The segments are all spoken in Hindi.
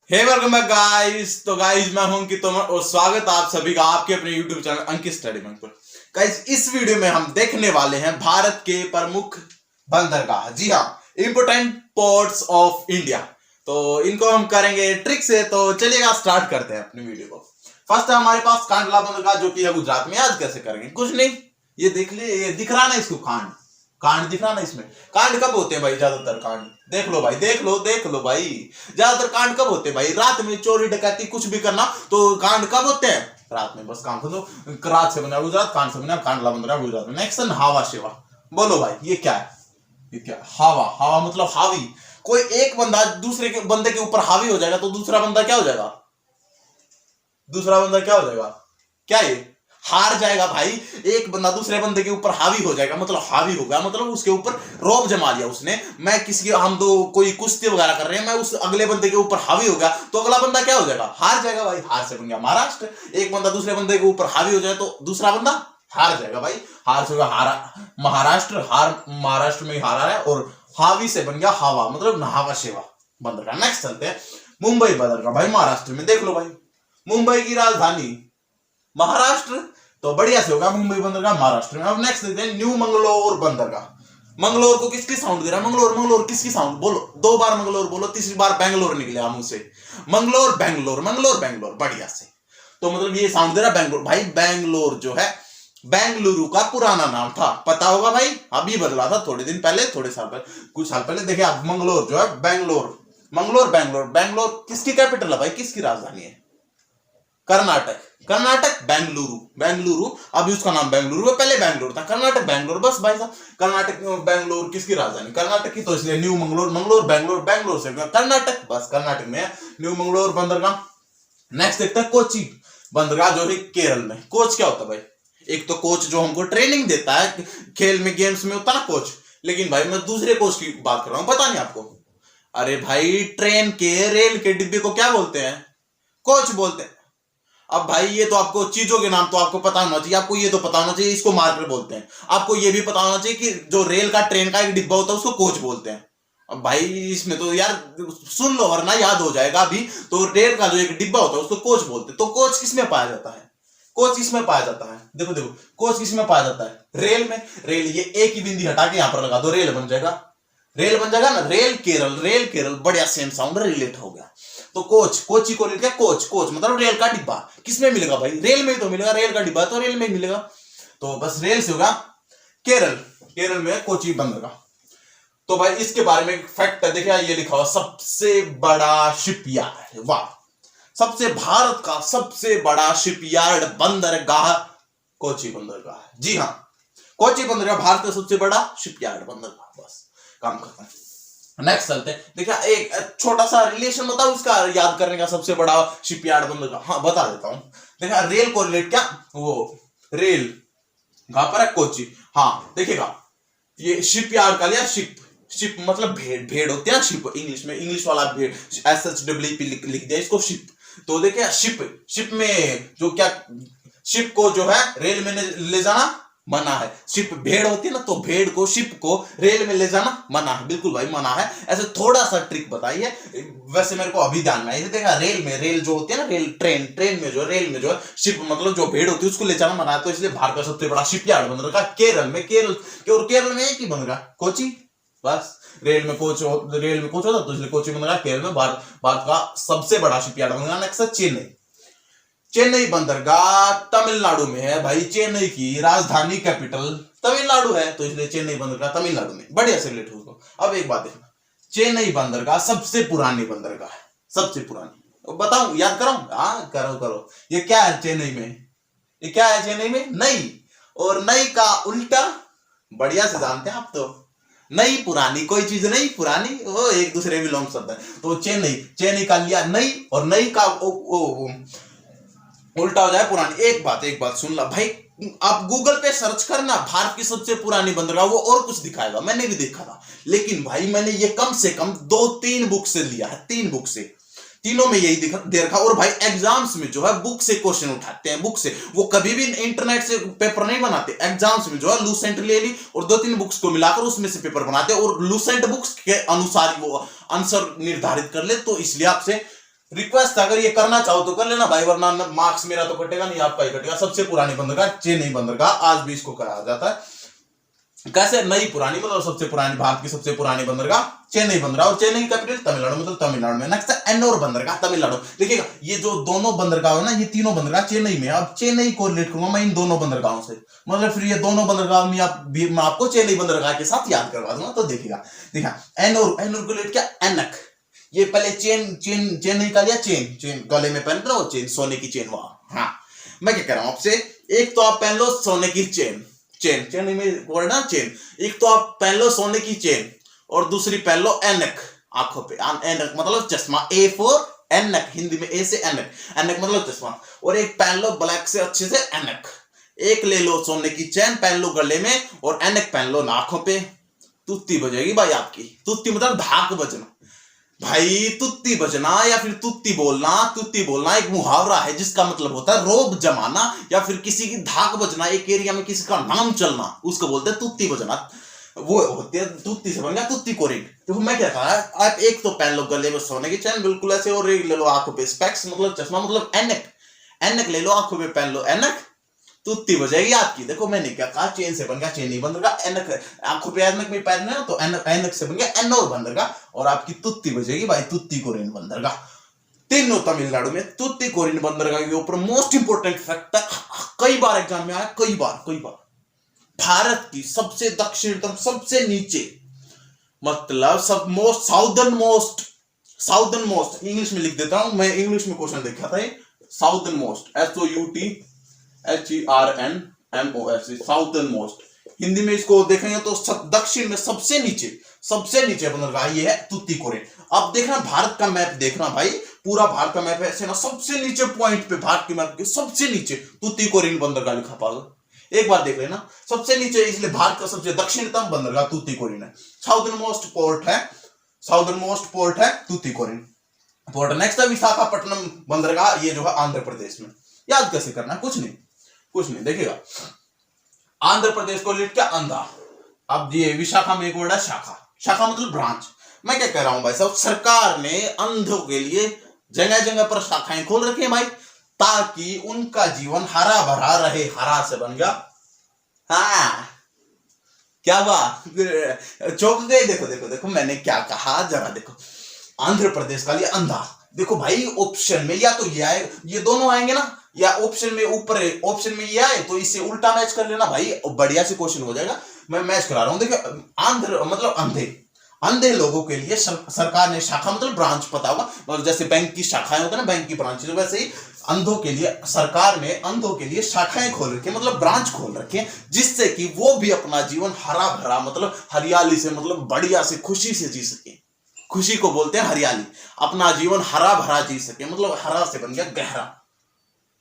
हे वेलकम बैक गाइस। तो गाइस मैं हूं कि तुम और स्वागत आप सभी का आपके अपने YouTube चैनल अंकित स्टडी बैंक पर। गाइस इस वीडियो में हम देखने वाले हैं भारत के प्रमुख बंदरगाह, जी हाँ, इंपोर्टेंट पोर्ट्स ऑफ इंडिया। तो इनको हम करेंगे ट्रिक से। तो चलिएगा स्टार्ट करते हैं अपनी वीडियो को। फर्स्ट है हमारे पास कांडला बंदरगाह जो कि है गुजरात में। आज कैसे करेंगे, कुछ नहीं, ये देख लिए, ये दिख रहा ना इसको, कांड कांड दिख रहा ना इसमें। कांड कब होते हैं भाई? ज्यादातर कांड देख लो भाई, देख लो भाई, ज्यादातर कांड कब होते हैं भाई? रात में चोरी डकैती कुछ भी करना, तो कांड कब होते हैं? रात में। बस काम करो, रात से बना गुजरात, कांड से बना कांडला बंदरगाह गुजरात में। नेक्स्ट हावा शेवा, बोलो भाई ये क्या है? ये क्या? हावा, हावा मतलब हावी। कोई एक बंदा दूसरे के बंदे के ऊपर हावी हो जाएगा तो दूसरा बंदा क्या हो जाएगा? दूसरा बंदा क्या हो जाएगा? क्या ये? हार जाएगा भाई। एक बंदा दूसरे बंदे के ऊपर हावी हो जाएगा मतलब हावी हो गया, मतलब उसके ऊपर रौब जमा लिया उसने। मैं किसी हम दो कोई कुश्ती वगैरह कर रहे हैं, मैं उस अगले बंदे के ऊपर हावी हो गया तो अगला बंदा क्या हो जाएगा? हार जाएगा भाई। हार से बन गया महाराष्ट्र। एक बंदा दूसरे बंदे के ऊपर हावी हो जाए तो दूसरा बंदा हार जाएगा भाई। हार से हारा महाराष्ट्र, हार महाराष्ट्र में हारा है, और हावी से बन गया हावा, मतलब नहावा शेवा बंदरगाह। नेक्स्ट चलते हैं मुंबई बंदरगाह भाई, महाराष्ट्र में। देख लो भाई, मुंबई की राजधानी महाराष्ट्र, तो बढ़िया से होगा मुंबई बंदरगाह महाराष्ट्र में। अब नेक्स्ट देखते हैं न्यू मंगलोर बंदरगाह। मंगलोर को किसकी साउंड दे रहा है? मंगलोर, मंगलोर किसकी साउंड? बोलो, दो बार मंगलोर बोलो, तीसरी बार बैंगलोर निकलेगा मुंह से। मंगलोर बैंगलोर, मंगलोर बैंगलोर, बढ़िया से। तो मतलब ये साउंड दे रहा है बैंगलोर। भाई बैंगलोर जो है बेंगलुरु का पुराना नाम था, पता होगा भाई, अभी बदला था थोड़े दिन पहले, थोड़े साल पहले, कुछ साल पहले। देखिए आप, मंगलोर जो है बैंगलोर, मंगलोर बैंगलोर। बैंगलोर किसकी कैपिटल है भाई? किसकी राजधानी है? कर्नाटक, कर्नाटक बेंगलुरु, बेंगलुरु, अभी उसका नाम बेंगलुरु है, पहले बैंगलोर था। कर्नाटक बेंगलोर, बस भाई साहब। कर्नाटक बेंगलोर किसकी राजधानी? कर्नाटक की, तो इसलिए न्यू मंगलोर, मंगलोर बेंगलोर, बेंगलोर से कर्नाटक, बस कर्नाटक में न्यू मंगलोर बंदरगाह। नेक्स्ट देखते हैं कोची बंदरगाह जो है केरल में। कोच क्या होता है भाई? एक तो कोच जो हमको ट्रेनिंग देता है खेल में, गेम्स में होता ना कोच, लेकिन भाई मैं दूसरे कोच की बात कर रहा हूं, पता नहीं आपको? अरे भाई ट्रेन के, रेल के डिब्बे को क्या बोलते हैं? कोच बोलते हैं। अब भाई ये तो आपको चीजों के नाम तो आपको पता होना चाहिए, आपको ये तो पता होना चाहिए इसको मार्कर बोलते हैं। आपको ये भी पता होना चाहिए कि जो रेल का, ट्रेन का एक डिब्बा होता है उसको कोच बोलते हैं। अब भाई इसमें तो यार सुन लो वरना याद हो जाएगा अभी। तो रेल का जो एक डिब्बा होता है उसको कोच बोलते हैं। तो कोच किसमें पाया जाता है? कोच किसमें पाया जाता है? देखो देखो, कोच किसमें पाया जाता है? रेल में। रेल, ये एक ही बिंदी हटा के यहां पर लगा दो, रेल बन जाएगा। रेल बन जाएगा ना, रेल केरल, रेल केरल, बढ़िया, सेम साउंड रिलेट हो गया। तो कोच, कोची को रिलेट, कोच, कोच मतलब रेल का डिब्बा। किसमें मिलेगा भाई? रेल में ही तो मिलेगा, रेल का डिब्बा तो रेल में ही मिलेगा। तो बस रेल से होगा केरल, केरल में कोची बंदरगाह। तो भाई इसके बारे में एक फैक्ट है, देखिए ये लिखा हुआ, सबसे बड़ा शिपयार्ड। वाह, सबसे, भारत का सबसे बड़ा शिपयार्ड बंदरगाह कोची बंदरगाह। जी हाँ, कोची बंदरगाह भारत का सबसे बड़ा शिपयार्ड बंदरगाह। बस काम खत्म। नेक्स्ट चलते हैं। देखिए एक छोटा सा रिलेशन बताओ इसका याद करने का, सबसे बड़ा शिपयार्ड बंदरगाह। हाँ बता देता हूं। देखिए रेल को रिलेट, क्या वो रेल कहां पर है? कोची। हाँ देखिएगा, ये शिपयार्ड का लिया, शिप, शिप मतलब भेड़, भेड़ होती है शिप, इंग्लिश में, इंग्लिश वाला भेड़, SHWP लिख दिया इसको, शिप। तो देखिए शिप, शिप में जो क्या, शिप को जो है रेल में ले जाना मना है। शिप भेड़ होती है ना, तो भेड़ को, शिप को रेल में ले जाना मना है, बिल्कुल भाई मना है। ऐसे थोड़ा सा ट्रिक बताइए, वैसे मेरे को अभी ध्यान में आई। देखा रेल में, रेल जो होती है ना, रेल, ट्रेन, ट्रेन में जो, रेल में जो है शिप मतलब जो भेड़ होती है उसको ले जाना मना है। तो इसलिए भारत का सबसे बड़ा शिपयार्ड बंदरगाह केरल में, केरल, और केरल में एक ही बंदरगाह कोची। बस रेल में कोच, रेल में कोच होता तो इसलिए कोची बंदरगाह केरल में, भारत का सबसे बड़ा शिपयार्ड बंदरगाह। नेक्स्ट चेन्नई, चेन्नई बंदरगाह तमिलनाडु में है भाई। चेन्नई की राजधानी, कैपिटल तमिलनाडु है, तो इसलिए चेन्नई बंदरगाह तमिलनाडु में, बढ़िया से रिलेट हो। अब एक बात देखना, चेन्नई बंदरगाह सबसे पुरानी बंदरगाह है, सबसे पुरानी। बताऊं, याद कराऊं? हाँ करो करो। ये क्या है चेन्नई में? ये क्या है चेन्नई में? नई। और नई का उल्टा बढ़िया से जानते हैं आप तो, नई पुरानी, कोई चीज नहीं पुरानी, वो एक दूसरे में लॉन्ग शब्द है। तो चेन्नई, चेन्नई का लिया नई, और नई का उल्टा हो जाए पुरानी। एक बात सुन ला भाई, आप गूगल पे सर्च करना भारत की सबसे पुरानी बंदरगाह, वो और कुछ दिखाएगा, मैंने भी देखा था। लेकिन भाई मैंने ये कम से कम 2-3 बुक से लिया है, 3 बुक से, तीनों में यही दे रखा। और भाई एग्जाम्स में जो है बुक से क्वेश्चन उठाते हैं, बुक से, वो कभी भी इंटरनेट से पेपर नहीं बनाते। एग्जाम्स में जो है लूसेंट ले ली और 2-3 बुक्स को मिलाकर उसमें से पेपर बनाते हैं, और लूसेंट बुक्स के अनुसार वो आंसर निर्धारित कर ले। तो इसलिए आपसे रिक्वेस्ट, अगर ये करना चाहो तो कर लेना भाई, वरना मार्क्स मेरा तो कटेगा नहीं, आपका ही कटेगा। सबसे पुरानी बंदरगाह चेन्नई बंदरगाह, आज भी इसको कहा जाता है। कैसे नई पुरानी, मतलब सबसे पुरानी, भारत की सबसे पुरानी बंदरगाह चेन्नई बंदरगाह, और चेन्नई कैपिटल तमिलनाडु, मतलब तमिलनाडु में। नेक्स्ट है एन्नोर बंदरगाह, तमिलनाडु। देखिएगा ये जो दोनों बंदरगाह है ना, ये तीनों बंदरगाह चेन्नई में। अब चेन्नई को रिलेट करूंगा मैं इन दोनों बंदरगाहों से, मतलब फिर ये दोनों बंदरगाह में मैं आपको चेन्नई बंदरगाह के साथ याद करवा दूंगा। तो देखिएगा एन्नोर, एन्नोर को रिलेट क्या, एनक। ये पहले चेन निकाल लिया, चेन गले में पहन रहे हो, चेन सोने की चेन वहां। हाँ, मैं क्या कह रहा हूं आपसे, एक तो आप पहन लो सोने की चेन, चेन में वर्ड ना चेन, एक तो आप पहन लो सोने की चेन, और दूसरी पहन लो एनक, आंखों पे। एनक मतलब चश्मा, ए फॉर एनक, हिंदी में ए से एनक, एनक मतलब चश्मा। और एक पहन लो ब्लैक से अच्छे से एनक, एक ले लो सोने की चेन पहन लो गले में, और एनक पहन लो आंखों पे। तुत्ती बजेगी भाई आपकी, तुत्ती मतलब धाक बजना भाई, तुत्ती बजना या फिर तुत्ती बोलना। तुत्ती बोलना एक मुहावरा है जिसका मतलब होता है रोब जमाना, या फिर किसी की धाक बजना, एक एरिया में किसी का नाम चलना, उसको बोलते हैं तुत्ती बजना। वो होती है तुत्ती से बन गया तुत्ती कोरिन। तो मैं क्या कहा, आप एक तो पहन लो गले में सोने की चैन बिल्कुल ऐसे, और एक ले लो आंखों पे स्पेक्स मतलब चश्मा, मतलब एनक, एनक ले लो आंखों पे पहन लो एनक, तुत्ती बजेगी आपकी। देखो मैंने क्या कहा, चेन से बन गया चेन्नई बंदरगाह, एनक आंखों पे एनक में पहनना है तो एनक से बन गया एन्नोर बंदरगाह, और आपकी तुत्ती बजेगी भाई तुत्ती कोरिन बंदरगाह। तीनों तमिलनाडु में तुत्ती कोरिन बंदरगाह के ऊपर मोस्ट इंपोर्टेंट फैक्ट, कई बार एग्जाम में आया, कई बार भारत की सबसे दक्षिणतम, सबसे नीचे, मतलब सब मोस्ट साउदर्न मोस्ट, इंग्लिश में लिख देता हूं मैं, इंग्लिश में क्वेश्चन देखा था, southern most, SOUTHERNMOST, southern most. Hindi में इसको देखेंगे तो दक्षिण में सबसे नीचे बंदरगाह ये है तुत्ती कोरिन। अब देखना भारत का मैप, देखना भाई पूरा भारत का मैप ऐसे ना, सबसे नीचे पॉइंट पे भारत के मैप के सबसे नीचे तुत्ती कोरिन बंदरगाह लिखा पाओगे, एक बार देख लेना, सबसे नीचे, इसलिए भारत का सबसे दक्षिणतम बंदरगाह तुत्ती कोरिन है। साउदर्न मोस्ट पोर्ट है तुत्ती कोरिन पोर्ट। नेक्स्ट है विशाखापट्टनम बंदरगाह, ये जो है आंध्र प्रदेश में। याद कैसे करना, कुछ नहीं देखिएगा, आंध्र प्रदेश को लिख क्या, अंधा। अब ये विशाखा में एक वर्ड है शाखा मतलब ब्रांच। मैं क्या कह रहा हूं भाई साहब, सरकार ने अंधों के लिए जगह जगह पर शाखाएं खोल रखी है भाई, ताकि उनका जीवन हरा भरा रहे। हरा से बन गया, हाँ क्या बात, चौंक गए। देखो मैंने क्या कहा, जरा देखो, आंध्र प्रदेश का लिए अंधा। देखो भाई ऑप्शन में या तो ये आए, ये दोनों आएंगे ना, या ऑप्शन में ऊपर ऑप्शन में ये आए तो इससे उल्टा मैच कर लेना भाई, बढ़िया से क्वेश्चन हो जाएगा। मैं मैच करा रहा हूं। देखो आंध्र मतलब अंधे लोगों के लिए सरकार ने शाखा मतलब ब्रांच, पता होगा, मतलब जैसे बैंक की शाखाएं होती है ना, बैंक की ब्रांच, वैसे ही अंधों के लिए सरकार ने अंधों के लिए शाखाएं खोल रखी है, मतलब ब्रांच खोल रखे हैं, जिससे कि वो भी अपना जीवन हरा भरा, मतलब हरियाली से, मतलब बढ़िया से, खुशी से जी सके। खुशी को बोलते हैं हरियाली, अपना जीवन हरा भरा जी सके, मतलब हरा से बन गया गहरा।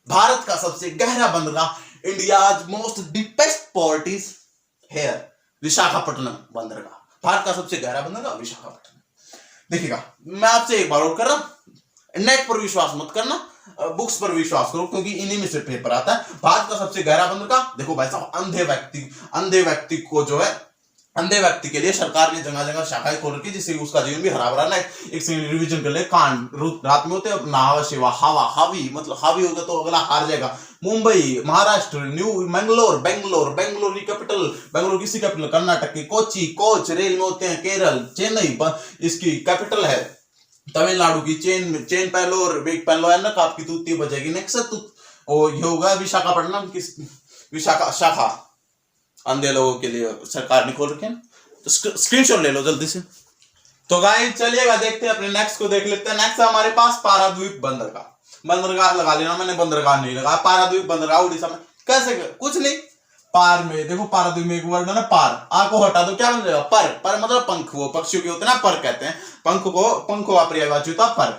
भारत का सबसे गहरा बंदरगाह, India most deepest port is here, Visakhapatnam बंदरगाह। भारत का सबसे गहरा बंदरगाह विशाखापट्टनम। देखिएगा मैं आपसे एक बार और कर रहा हूं, नेट पर विश्वास मत करना, बुक्स पर विश्वास करो, क्योंकि इन्हीं में से पेपर आता है। भारत का सबसे गहरा बंदरगाह, देखो भाई साहब, अंधे व्यक्ति के लिए सरकार ने जगह जगह शाखाएं खोल रखी, जिससे उसका जीवन भी हरा भरा रहे। एक रिवीजन कर ले, कांड रात में होते हैं, नावा शिवा हवा हावी, मतलब हावी होगा तो अगला हार जाएगा। मुंबई, महाराष्ट्र, बेंगलोर की कैपिटल, बेंगलोर किसी कैपिटल, कर्नाटक की कोची, कोच रेल में होते हैं, केरल, चेन्नई इसकी कैपिटल है, तमिलनाडु की चेन पहलो और वेग पहलो है ना, आपकी तुत्ती बजेगी। नेक्स्ट ये होगा विशाखापट्टनम की विशाखा शाखा, अंधे लोगों के लिए सरकार ने खोल रखे हैं, तो स्क्रीनशॉट ले लो जल्दी से। तो गाइस चलिएगा देखते हैं, अपने नेक्स्ट को देख लेते हैं। नेक्स्ट है हमारे पास पाराद्वीप बंदरगाह लगा लेना, मैंने बंदरगाह नहीं लगा, पाराद्वीप बंदरगाह उड़ीसा में। कैसे, कुछ नहीं, पार में देखो, पाराद्वीप में एक वर्ड है ना पार, आ को हटा दो क्या बन जाएगा, पर मतलब पंख, वो पक्षियों के होते हैं ना पर कहते हैं, पंख को पर्यायवाची होता पर।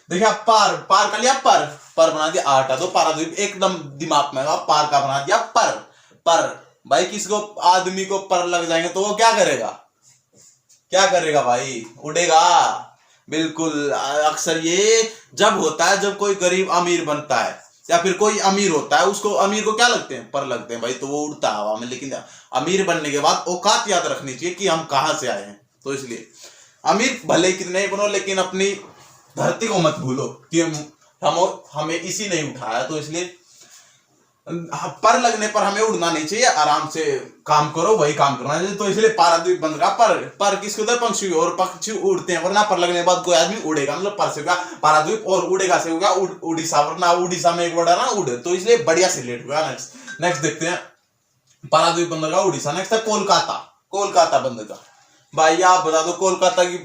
देखिए पार का लिया पर बना दिया, आ हटा दो, पाराद्वीप एकदम दिमाग में, पार का बना दिया पर। भाई किसको, आदमी को पर लग जाएंगे तो वो क्या करेगा भाई, उड़ेगा। बिल्कुल, अक्सर ये जब होता है जब कोई गरीब अमीर बनता है, या फिर कोई अमीर होता है, उसको अमीर को क्या लगते हैं, पर लगते हैं भाई, तो वो उड़ता है हवा में। लेकिन अमीर बनने के बाद औकात याद रखनी चाहिए कि हम कहां से आए हैं। तो इसलिए अमीर भले कितने ही बनो, लेकिन अपनी धरती को मत भूलो कि हमें इसी नहीं उठाया, तो इसलिए पर लगने पर हमें उड़ना नहीं चाहिए, आराम से काम करो, वही काम करना चाहिए। तो इसलिए पाराद्वीप बंद रहा। पर किसके उधर पंछी, और पक्षी उड़ते हैं, वरना पर लगने के बाद कोई आदमी उड़ेगा, मतलब पर से होगा पाराद्वीप और उड़ेगा से होगा उड़ीसा, वरना उड़ीसा में एक वर्ड है ना उड़, तो इसलिए बढ़िया से लेट हुआ। नेक्स्ट देखते हैं पाराद्वीप बंदरगाह उड़ीसा। नेक्स्ट है कोलकाता। कोलकाता बंदरगाह, भाई आप बता दो कोलकाता की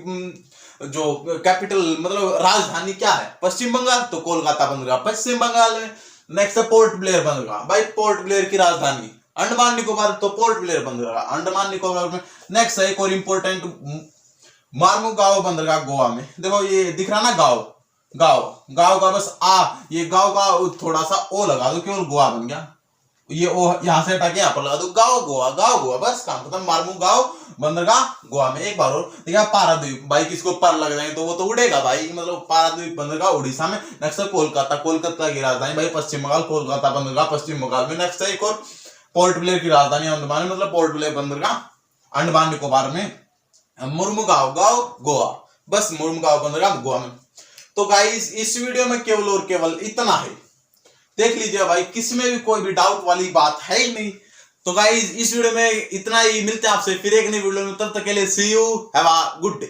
जो कैपिटल मतलब राजधानी क्या है? पश्चिम बंगाल, तो कोलकाता बंदरगाह पश्चिम बंगाल में। नेक्स्ट है पोर्ट ब्लेयर बंदरगाह, भाई पोर्ट ब्लेयर की राजधानी अंडमान निकोबार, तो पोर्ट ब्लेयर बंदरगाह अंडमान निकोबार में। नेक्स्ट है एक और इंपॉर्टेंट मार्मुगाओ बंदरगाह गोवा में। देखो ये दिख रहा ना गांव, गांव का बस ये गांव का थोड़ा सा ओ लगा दो, केवल गोवा बन गया। ये ओ यहां से हटा के यहाँ पर लगा दो, गांव गोवा, बस काम खत्म। मार्मुगाओ बंदरगाह गोवा में। एक बार और देखिए पाराद्वीप, भाई किसको पर लग जाएंगे तो वो तो उड़ेगा भाई, मतलब पाराद्वीप बंदरगाह उड़ीसा में। नेक्स्ट है कोलकाता की राजधानी भाई पश्चिम बंगाल, कोलकाता बंदरगाह पश्चिम बंगाल में। नेक्स्ट है एक और पोर्ट ब्लेयर की राजधानी अंडमान में, मतलब पोर्ट ब्लेयर बंदरगाह अंडमान निकोबार में। मुर्मुगांव गोवा, बस मुर्मुगांव बंदरगाह गोवा में। तो गाइस इस वीडियो में केवल और केवल इतना है, देख लीजिए भाई, किसमें भी कोई भी डाउट वाली बात है ही नहीं। तो गाइस इस वीडियो में इतना ही, मिलते हैं आपसे फिर एक नई वीडियो में, तब तक के लिए see you, have a good day.